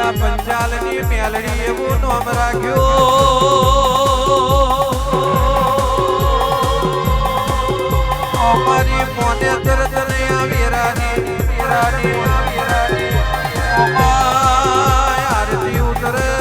બેટા પંચાલની મેલડી એવું નામ રાખ્યો અમારી મોને તરત નહીં આવી રાની આરતી ઉતરે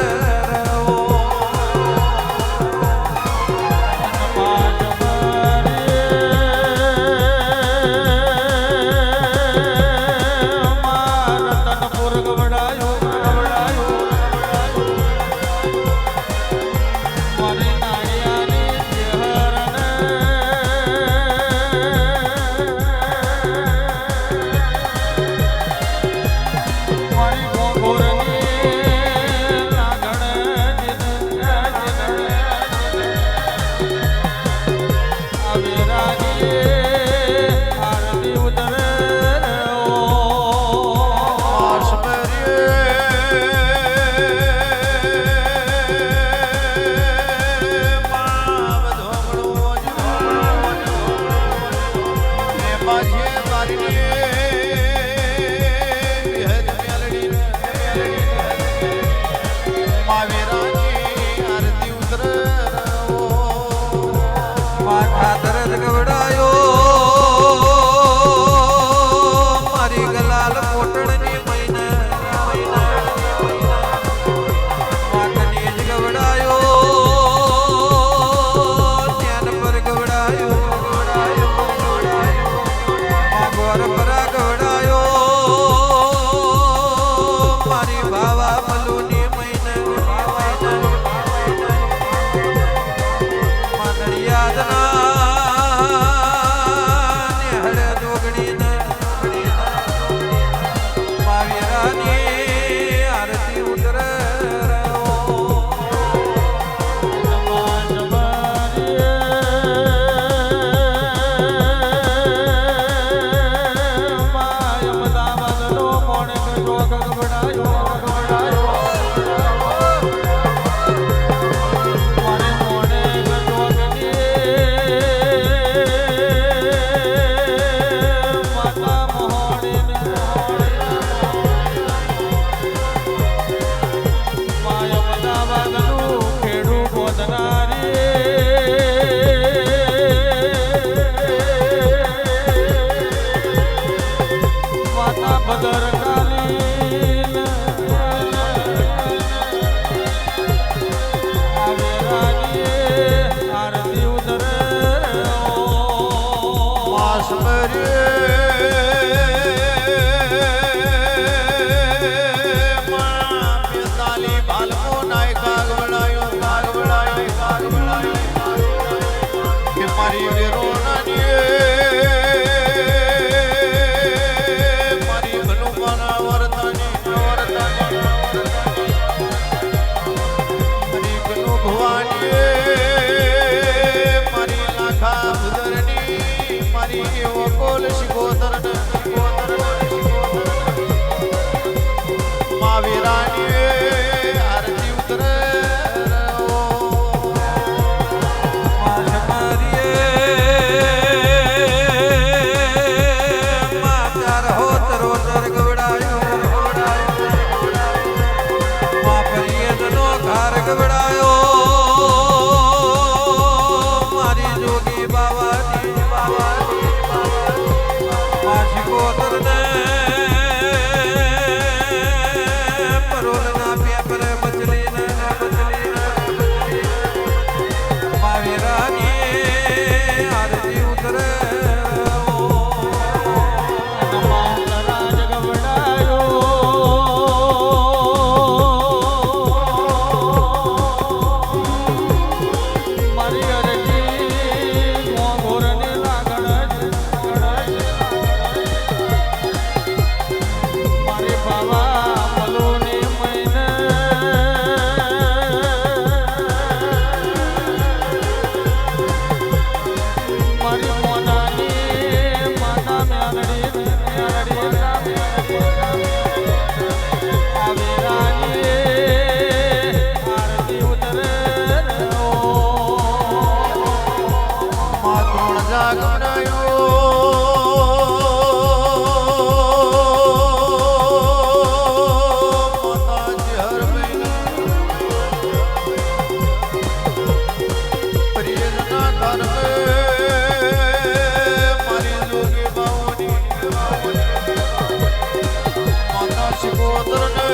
શિકોતર ને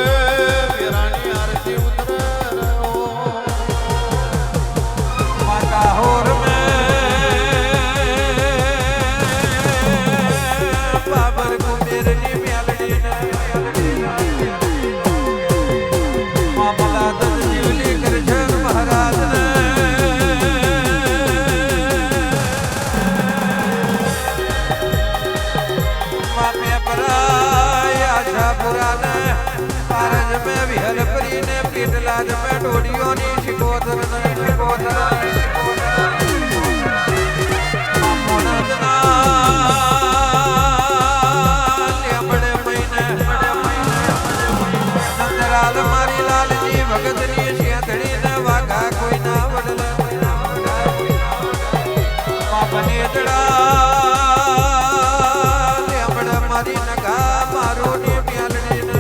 વીરાની આરતી ઉતરે માતા હોર બાબર કુબેરની મેલડી મામલા જીવલી કરશન મહારાજ ને મામે પરાય આશાપુરા ને પારજ મેં વિહલ પરી ને પીટલાજ મેં ડોડીઓની શિકોતર ને શિકોતર મારી લાલજી ભગતની શેતડી ને વાઘા કોઈ ના વડલા મારી નગા મારો ને મ્યાલડી ને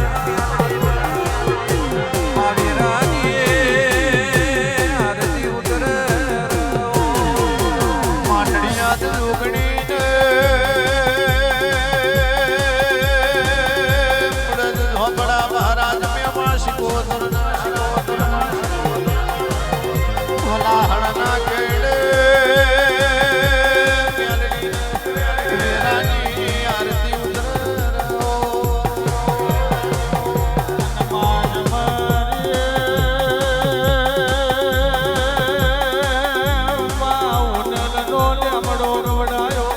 મારી રાની આરતી ઉતર માંડણી યાદ જોગણી શિકોતર ના શિકોતર ભલા હળના કેડે વીરાની આરતી ઉતર નમાન મારે માઉનલ નો લેમડો ગવડાયો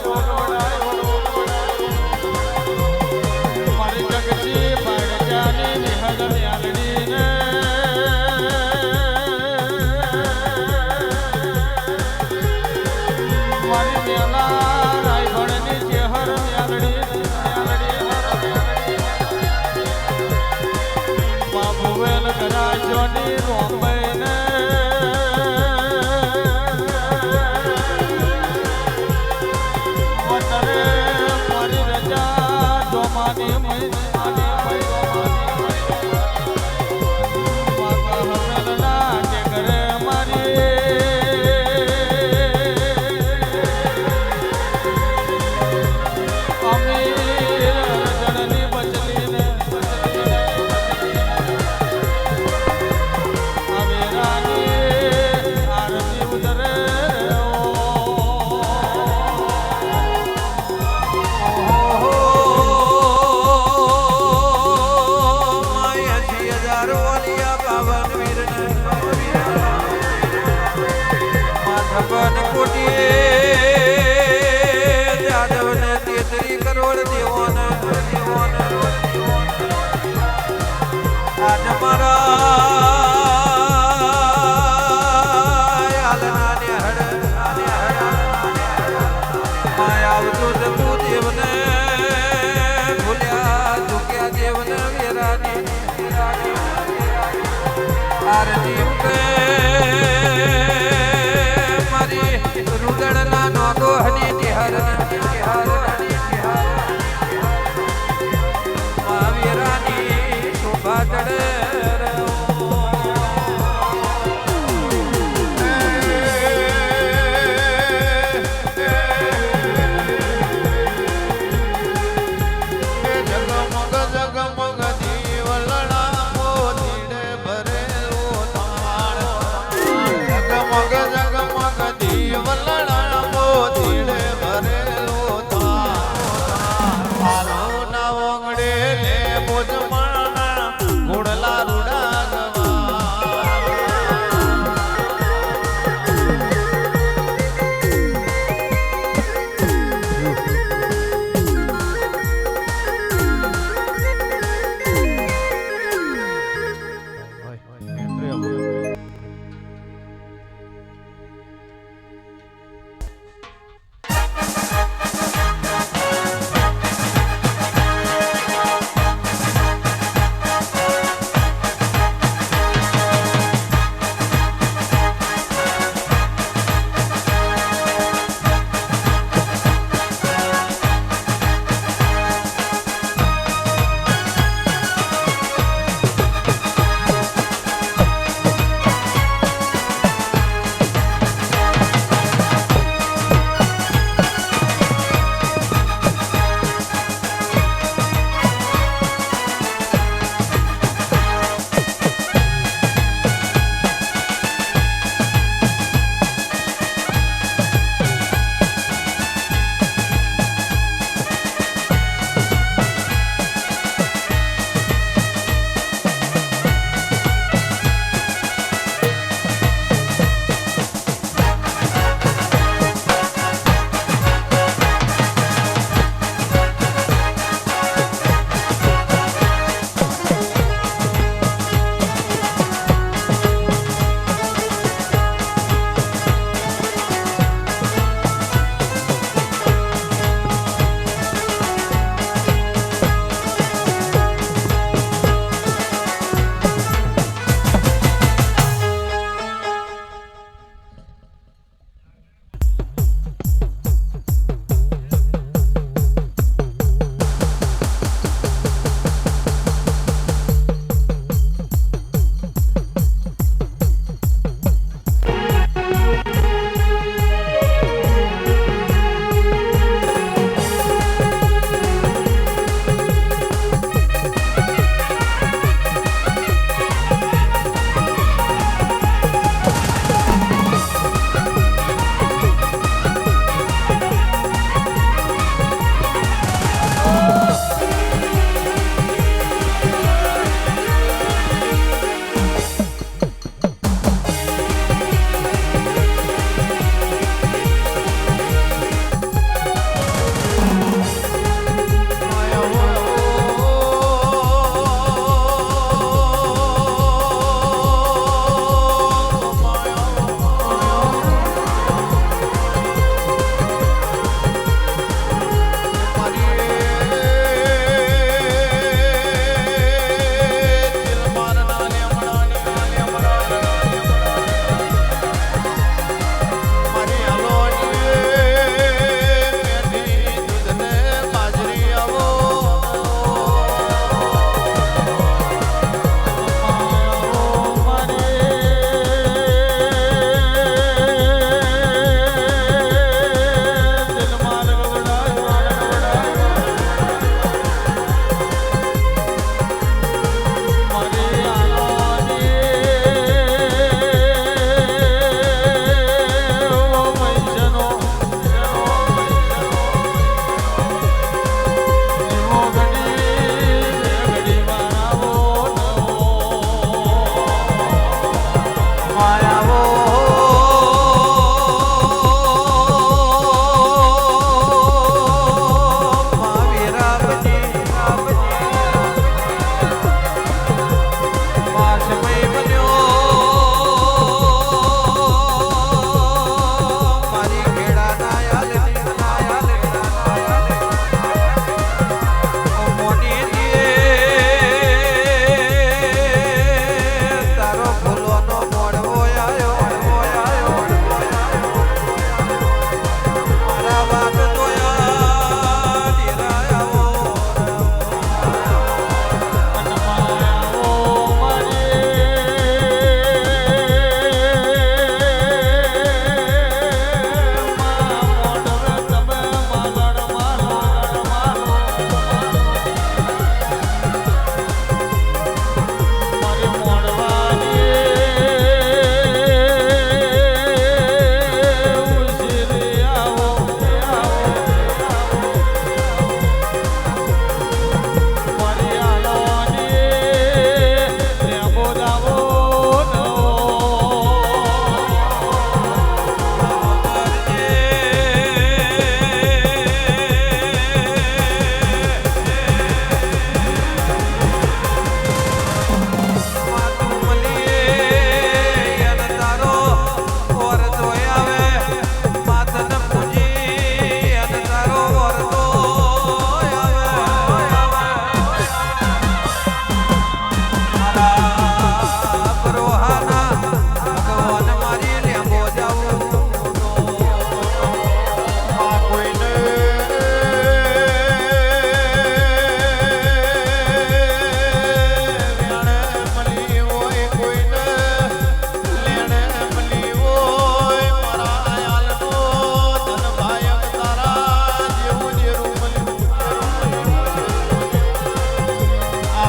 મારી જગતી પાડ જાની નિહલ Johnny Rombay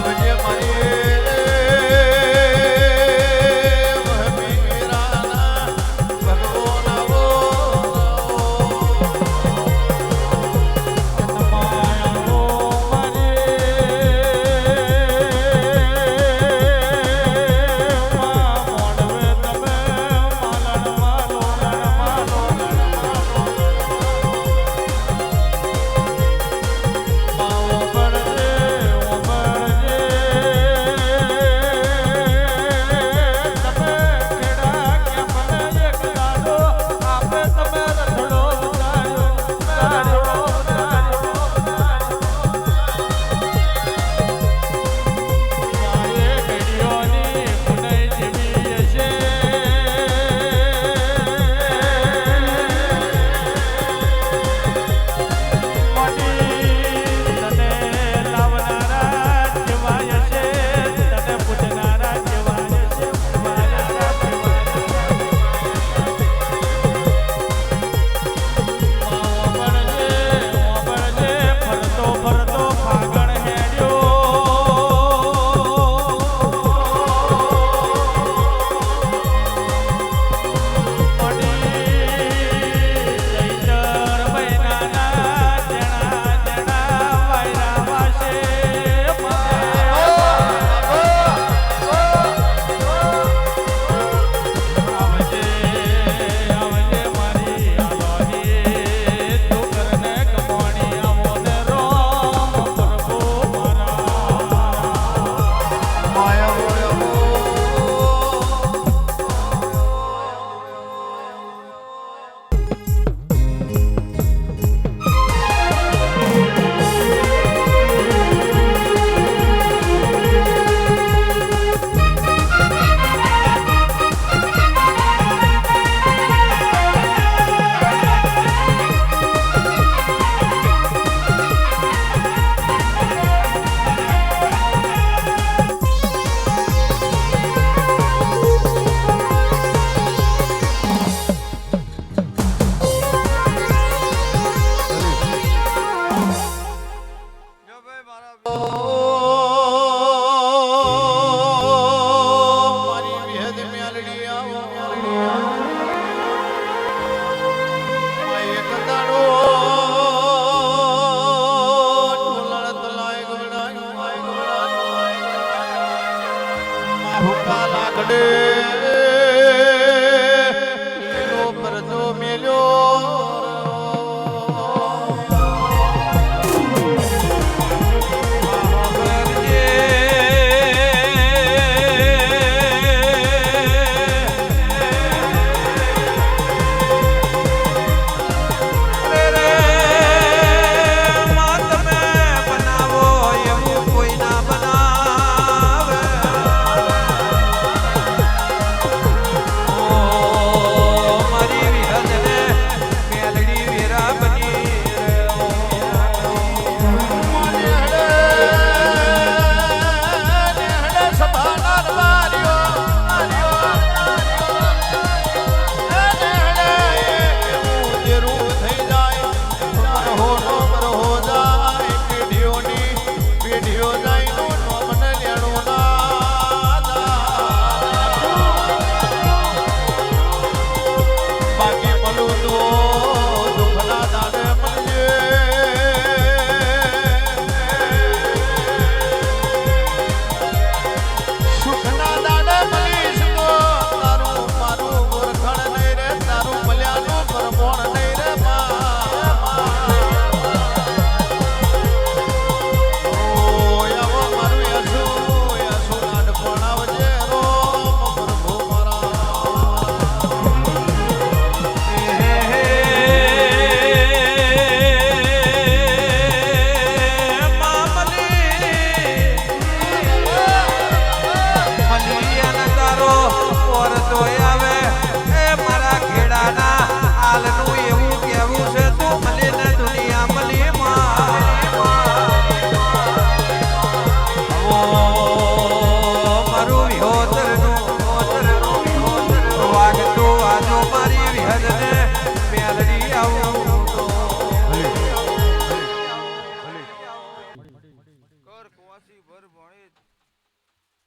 આવજે મારી વહમી મેરાના ભગવાન આવો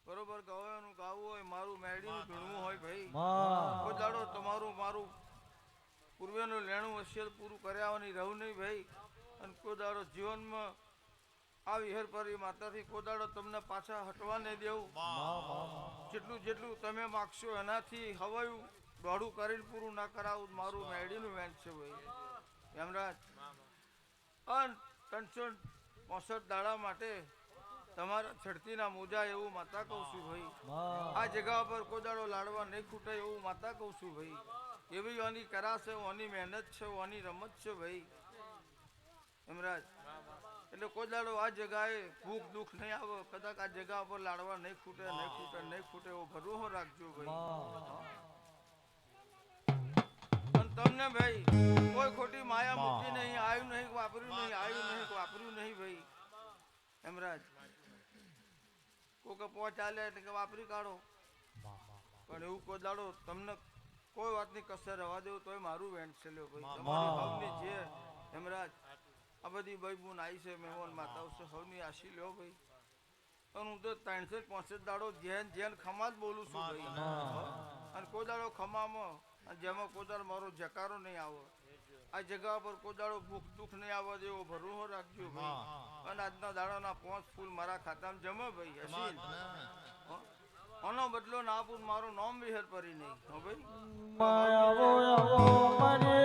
બરોબર ગવાયનું ગાવું હોય મારું મેળીનું ભીણવું હોય ભાઈ માં કોઈ દાડો તમારું મારું પૂર્વેનું લેણું હશે પૂરું કર્યાવાની રહું નહીં ભાઈ અને કોઈ દાડો જીવનમાં આ વિહેર પરી માતાથી કોઈ દાડો તમને પાછા હટવા નહીં દેવું જેટલું જેટલું તમે માગશો એનાથી હવાયું દોડું કરીને પૂરું ના કરાવું મારું મેળીનું વેન છે ભાઈ યમરાજ અને 365 દાડા માટે તમારા છડતીના મોજા એવું માતા કહું છું ભાઈ આ જગ્યા પર કોઈ દાડો લાડવા નહીં ખૂટે એવું માતા કહું છું ભાઈ એવી ઓની કરા છે ઓની મહેનત છે ઓની રમત છે ભાઈ યમરાજ એટલે કોઈ દાડો આ જગાએ ભૂખ દુઃખ નહીં આવે કદાચ આ જગા પર લાડવા નહીં ખૂટે નહીં ખૂટે નહીં ખૂટે એવો ભરોસો રાખજો ભાઈ અને તમને ભાઈ કોઈ ખોટી માયા મૂકી નહીં આવ્યું નહીં વાપર્યું નહીં આવ્યું નહીં વાપર્યું નહીં ભાઈ યમરાજ કોઈ પોચ ચાલે એટલે કે વાપરી કાઢો પણ એવું કોઈ દાડો તમને કોઈ વાતની કસર રવા દેવું તોય મારું વેન્ટ છે લ્યો ભાઈ તમારી ભાવની જે યમરાજ આ બધી ભાઈ બુન આવી છે મહેમાન માતાઓ છે સૌની આશી લ્યો ભાઈ અને હું તો 365 દાડો જેન ખમા જ બોલું છું ભાઈ અને કોઈ દાડો ખમામાં અને જેમાં કોઈ દાડો મારો જકારો નહીં આવે આ જગ્યા પર કોઈ દાડો ભૂખ દુઃખ નહીં આવવા દેવો ભરોસો રાખજો ભાઈ અને આજના દાડાના 5 ફૂલ મારા ખાતામાં જમે ભાઈ હસીન આનો બદલો ના આપું મારું નામ વિહેર પરી નહીં હો ભાઈ આવો આવો મને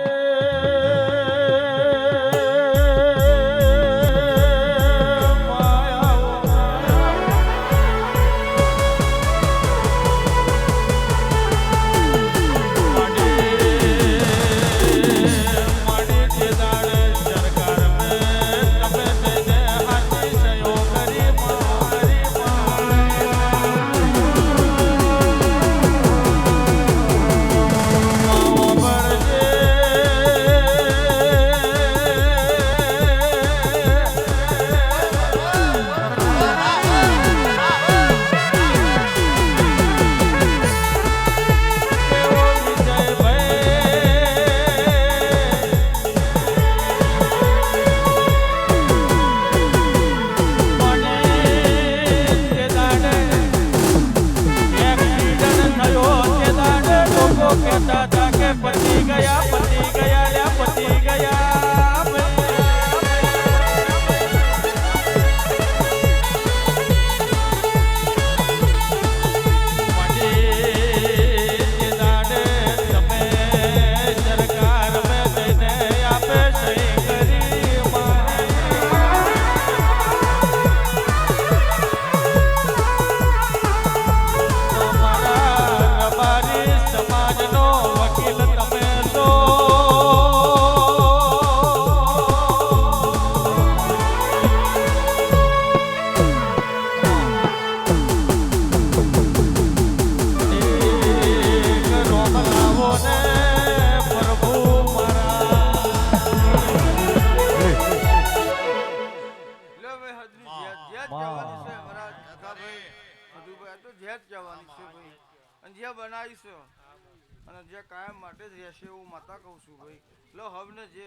અને જે કાયમ માટે જ રહેશે એવું માતા કહું છું ભાઈ લો હવને જે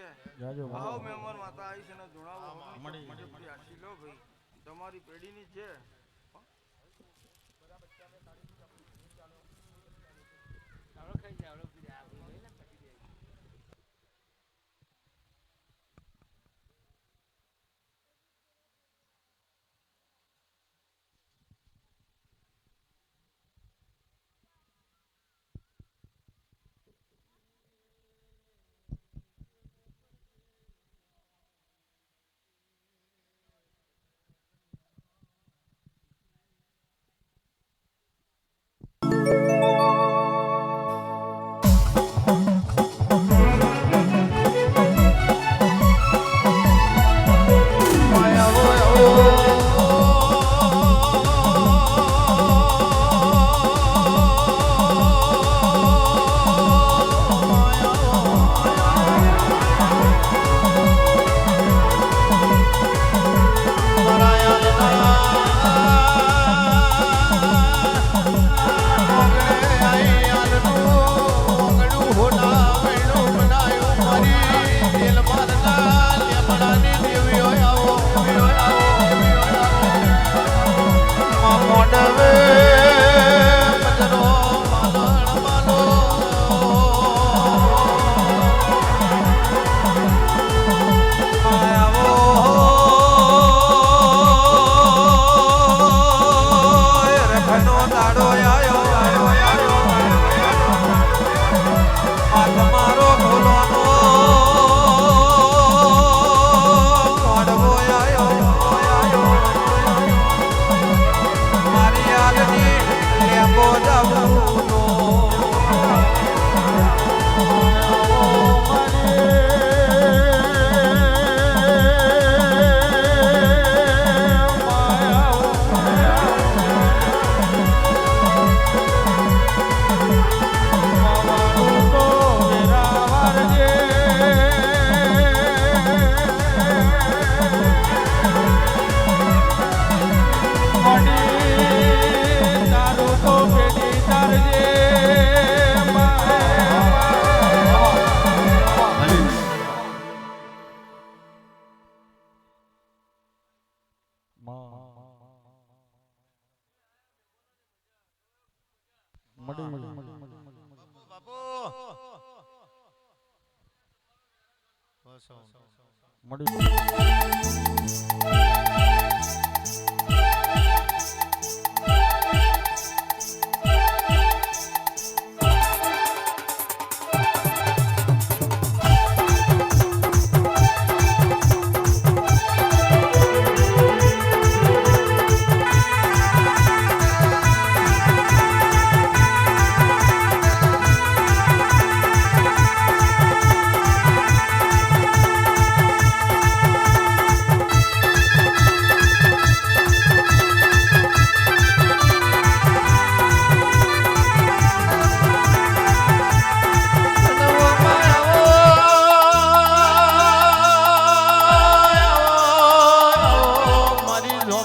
આવો મહેમાન માતા આવી છે ને જણાવો આશી લો ભાઈ તમારી પેઢીની છે મોડવે મજરો માલણ માલો રખનો દાડો આયો આ તમારો ભૂલોનો મોડવો આયો મારી યાદની લેબો જાબુનો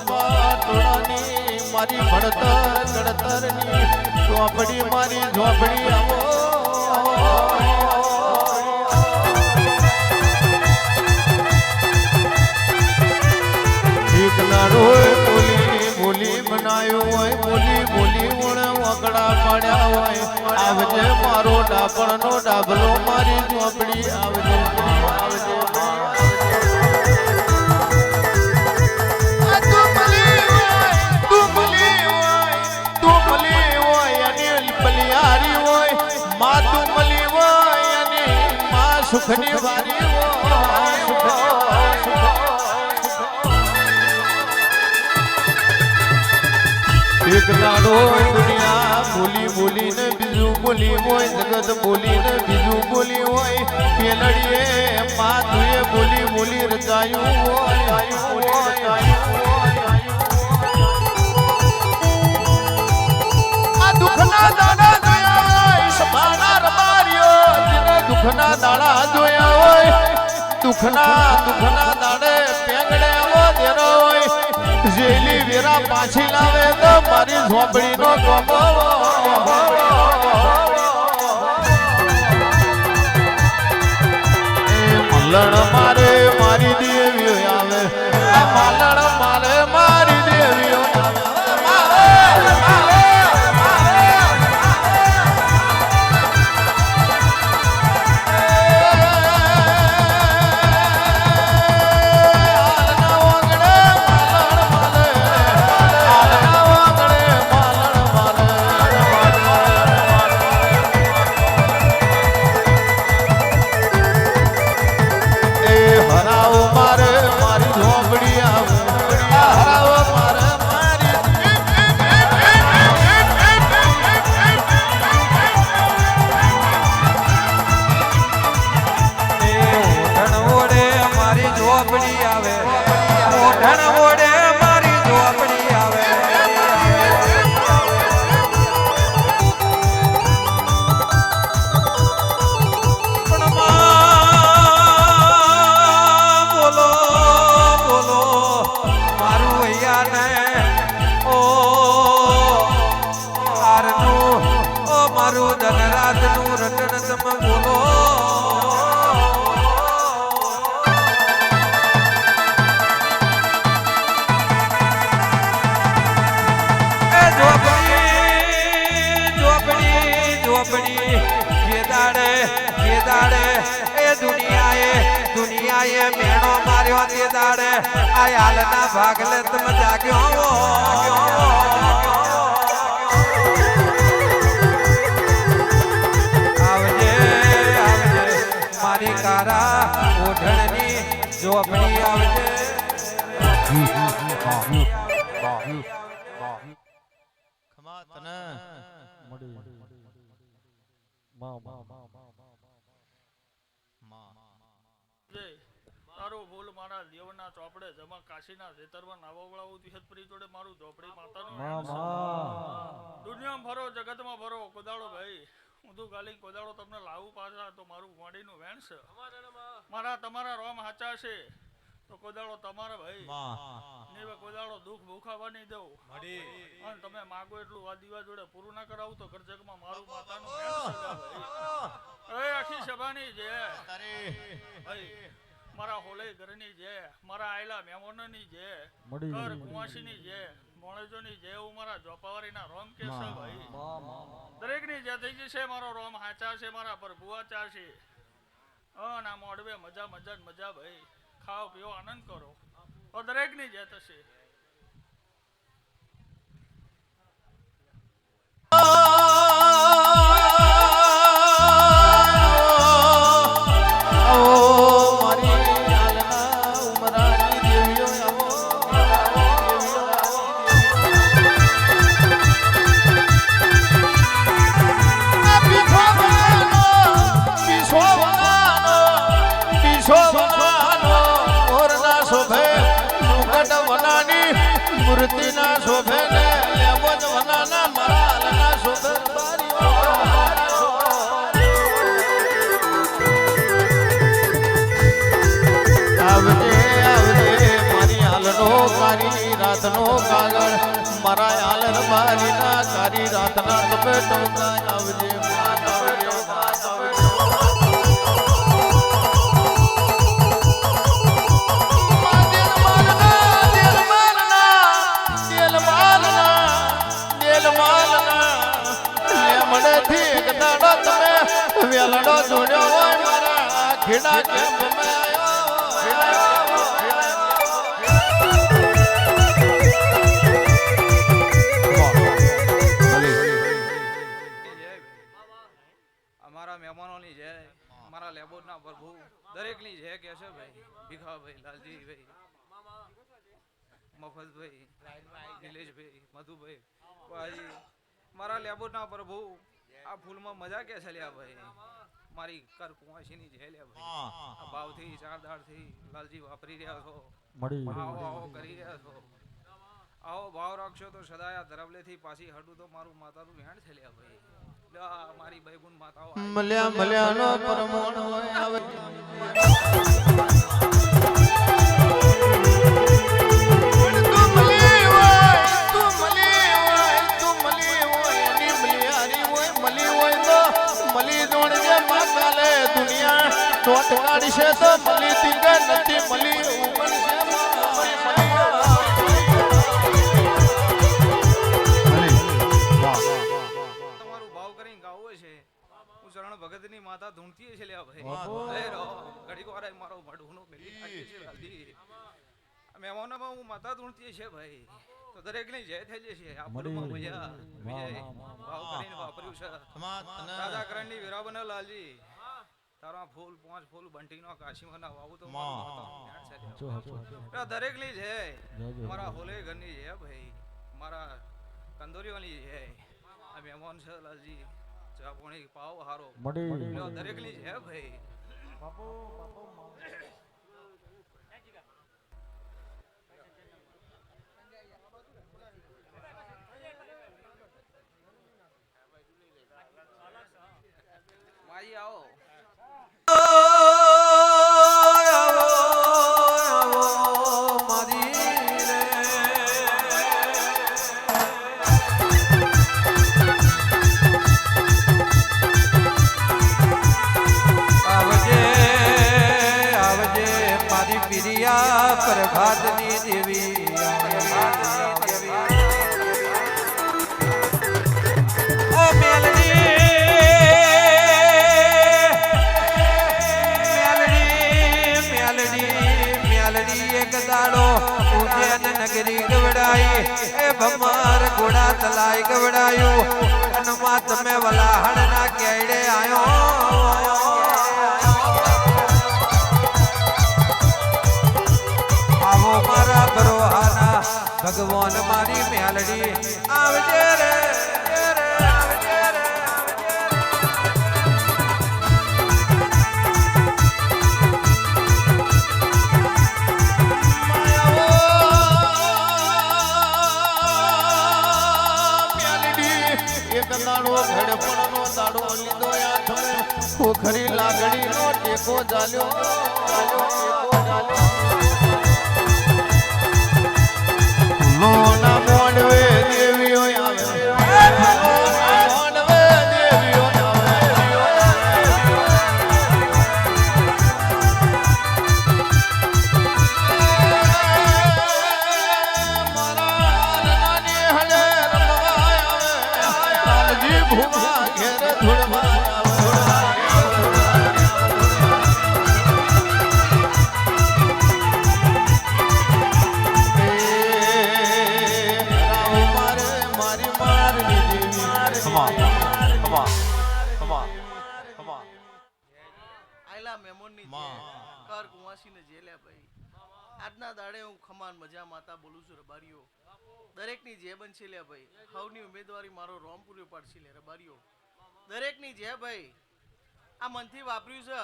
બાપુ મારી ભણતર ગણતરની ઝોપડી મારી ઝોપડી આવો એક નાડો બોલી બોલી બનાયો હોય બોલી બોલી વગડા પાડ્યા હોય આવજે મારો ડાપણનો ડાબલો મારી ઝોપડી આવજે આવજે સુખની વારી એક નાડો દુનિયા બોલી બોલીને બીજું બોલી હોય જગત બોલીને બીજું બોલી હોય પેલડીએ માતુએ બોલી બોલી રચાયું હોય આ દુઃખના દાડા જોયા સભાના રબારીઓ દુઃખના દાડા જોયા હોય દુઃખના દાડે પેંગડે આવો દેરો હોય જેલી વેરા પાછી લાવે તો મારી ઝોપડીનો ગમો મલણ મારે મારી દેવીઓ આવે મલણ મારે મારી દેવીઓ આવે ચોપડી જે દાડે એ દુનિયાએ મેણો માર્યો તે દાડે આ હાલના ભાગલે તમે જાગ્યો આવજે મારી કારા ઓઢણની ચોપડી આવજે ખમા તને મળી માં તારું ભૂલ મારા દેવના ચોપડે જમા કાશીના ખેતરમાં નાવાવળાવું તિહતપરી જોડે મારું ઝોપડી માતાનું દુનિયામાં ફરો જગતમાં ફરો કોદાળો ભાઈ ઊંધું ગાલી કોદાળો તમને લાવું પાછા તો મારું ગોડીનું વેણ છે મારા તમારા રોમ હાચા છે તો કોદાળો તમારા ભાઈ ને કોદાળો દુઃખ ભૂખાવા નહીં દઉં અને તમે માગો એટલું આ દીવા જોડે પૂરું ના કરાવું તો કરજગમાં મારું માતાનું વેણ છે ભાઈ આખી સભાની જે ભાઈ મારા હોલે ઘરની જે મારા આયલા મહેમાનોની જે ઘર કુવાસીની જે મોણેજોની જે હું મારા જોપાવારીના રોમ કે છે ભાઈ દરેકની જે થઈ જશે મારો રોમ હાચા છે મારા પર ભુવાચા છે ના મોડવે મજા મજા ભાઈ ખાઓ પીઓ આનંદ કરો તો દરેકની જે થશે મૂર્તિના શોભે ને લેવો જ વનાના માલના શોભે આવજે મારી હાલનો કારી રાતનો કાગળ મારા હાલ મારી ના કારી રાતના તમે ટોકા આવજે વેલડો જોડ્યો હોય મારા ખીડા કેમ અમારા મહેમાનોની જય અમારા લેબોરના પ્રભુ દરેકની જય કે છે ભાઈ ભીખાભાઈ લાલજીભાઈ મફતભાઈ નિલેશભાઈ મધુભાઈ ભાઈ મારા લેબોરના પ્રભુ આ ફૂલમાં મજા કે છે લ્યા ભાઈ મારી કર કુવાસીની જે લ્યા ભાઈ આ ભાવથી ચારદારથી લાલજી વાપરી રહ્યા છો આવો કરી રહ્યા છો આવો ભાવ રાખશો તો સદાય આ ધરવલેથી પાછી હડું તો મારું માતાનું વેણ છે લ્યા ભાઈ મારી બૈગુણ માતાઓ મળ્યા નો પરમોણ હોય આવે ટોટ કાઢશે તો મળી તીંગ નથી મળી તમારું ભાવ કરીને ગાવું છે હું ચરણ ભગતની માતા ધૂણતી છે લ્યા ભાઈ ઘડીક વાર મારો ભડુનો મેલી નાખી છે લાલજી મહેમાનોમાં હું માતા ધૂણતી છે ભાઈ તો દરેકની જય થઈ જશે આ ફૂલમાં મજા વિજય ભાવ કરીને વાપર્યું છે દાદા કરણની વીરાબન લાલજી તારા ફૂલ 5 ફૂલ બંટીનો કાશીમાં ના વાવું તો દરેક ની છે મારા હોલે ઘરની છે ભાઈ મારા કંદોરીઓની છે આ મહેમાન છે લાલજી ચા પાણી પાવ હારો દરેક ની છે ભાઈ માઈ આવો પ્રભાતની દેવી ઓ મેલડી એ ભમાર ઘોડા તલાઈ ગવડાયું અનમાં તમે વલાહણ ના કેડે આયો આવો મારા બરોહાના ભગવાન મારી મેલડી આવજે રે આવજે રે ખરી લાગણી નો ટેકો ચાલ્યો લોના મોડવે દેવીઓ આવે મોડવે દેવીઓ આવે ભૂમા ઘેર ધૂળમાં આયલા મેમોનની કર કુવાસીને જેલ્યા ભાઈ આજના દાડે હું ખમાન મજા માતા બોલું છું રબારીઓ દરેકની જે બનશે લે ભાઈ હવની ઉમેદવારી મારો રોમપુરી પડશે લે રબારીઓ દરેકની જે ભાઈ આ મનથી વાપર્યું છે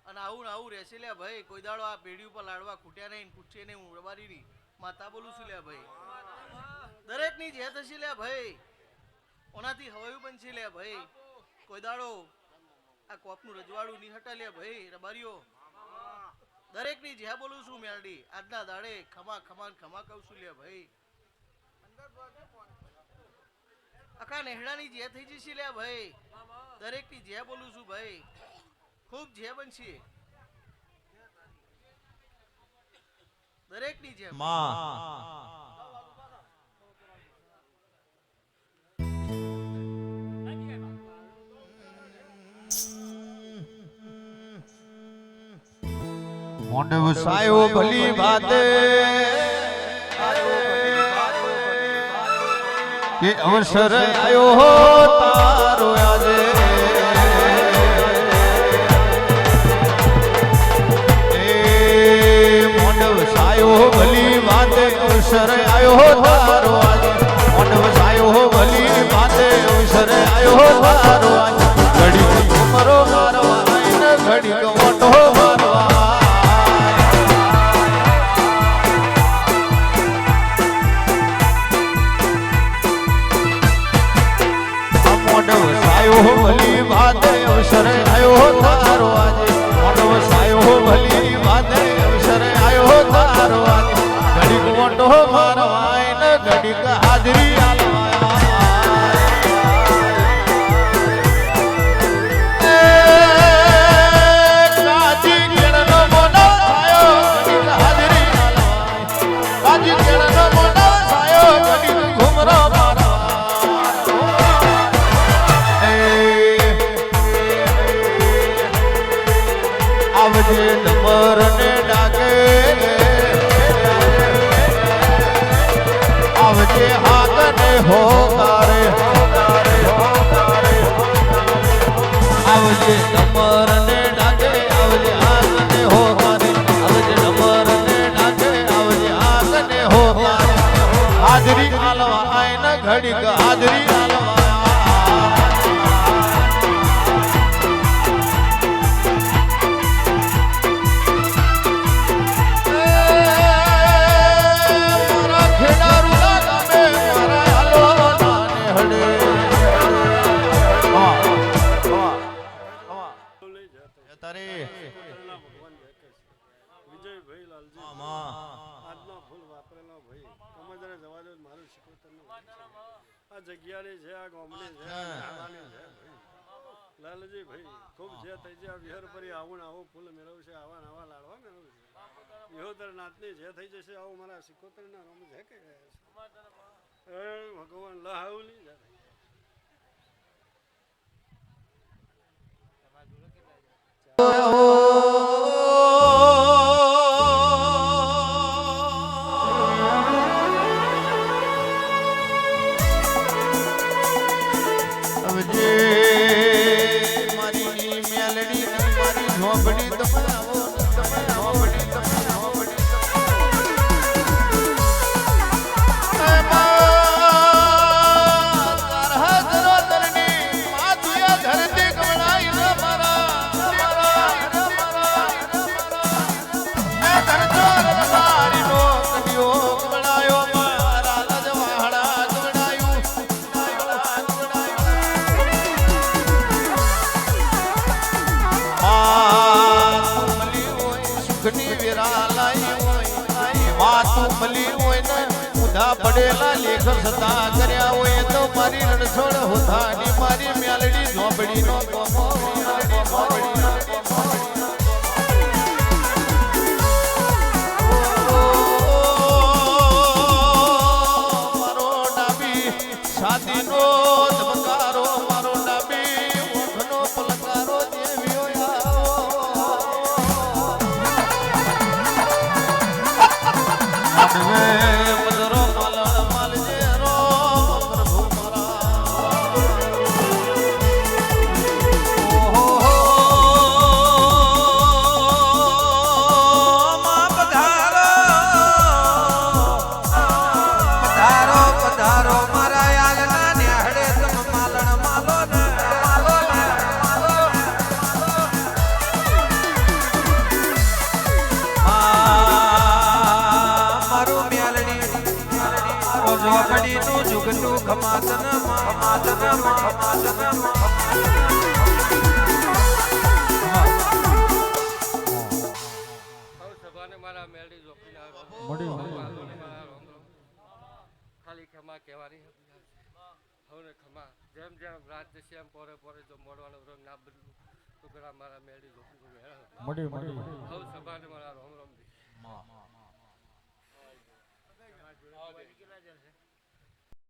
અને આવું આવું રહેશે લે ભાઈ કોઈ દાડો આ પેઢી ઉપર લાડવા ખૂટ્યા નહીં ખૂટશે નહીં હું રબારીની માતા બોલું છું લે ભાઈ દરેકની જે થશે લે ભાઈ ઓનાથી હવાયું બનશે લે ભાઈ કોઈ દાડો આ કોપનું રજવાડું ની હટા લે ભાઈ રબારીઓ દરેકની જે બોલું છું મેલડી આજના દાડે ખમા ખમા કહું છું લે ભાઈ આખા નેહડાની જે થઈ જશે લે ભાઈ દરેકની જે બોલું છું ભાઈ ખૂબ જે બનશે દરેકની જે મોંડવ સાયો ભલી વાતે કે અવસર આયો હો તારો આજે એ મોંડવ સાયો ભલી વાતે અવસર આયો હો તારો આજે મોંડવ સાયો ભલી વાતે અવસર આયો હો તારો આજે ઘડી ઉમરો મારવા આઈને ઘડી મોટો મારવા ભલી વાતે અવસર આયો તારો આજે મોટો સાયો ભલી વાતે અવસર આયો તારો આજે ઘડીક મોટો મારવાય ને ઘડીક હાજરી નંબર ને ડાકે આવજે હાથ ને હોકારે આવજે નંબર ને ડાકે આવજે હાથ ને હોકારે આવજે નંબર ને ડાકે આવજે હાથ ને હોકારે હાજરી આલવા આય ને ઘડીક હાજરી આલવા જગ્યાની છે આ ગામની છે નાની છે લાલજી ભાઈ ખૂબ જે થઈ છે વિહર પરી આવું ને આવું ફૂલ મેળવશે આવા ને આવા લાડવા મેળવશે વિહોતર નાતની જે થઈ જશે આવું મારા સિકોતર ના રમ છે કે ભગવાન લહાવલી જાય ઝોપડી તમે આવો ને તમે ઝોપડી તમે ઝોપડી પડેલા લેખ સતા કર્યા હોય તો મારી રણછોડ હોતાની મારી મ્યાલડી ઝોપડી નો મારો ડાબી છાતી નો ધબકારો મારો ડાબી ઓઠનો પલકારો દેવ્યો આવો ખાલી ખમા કહેવાની હવે ખમા જેમ જેમ રાત જશે એમ પોરે પોરે જો મોડવાનો રંગ ના બદલું તો પેલા મારા મેળી જોખી હવે સભાને મારા રોમ રોમ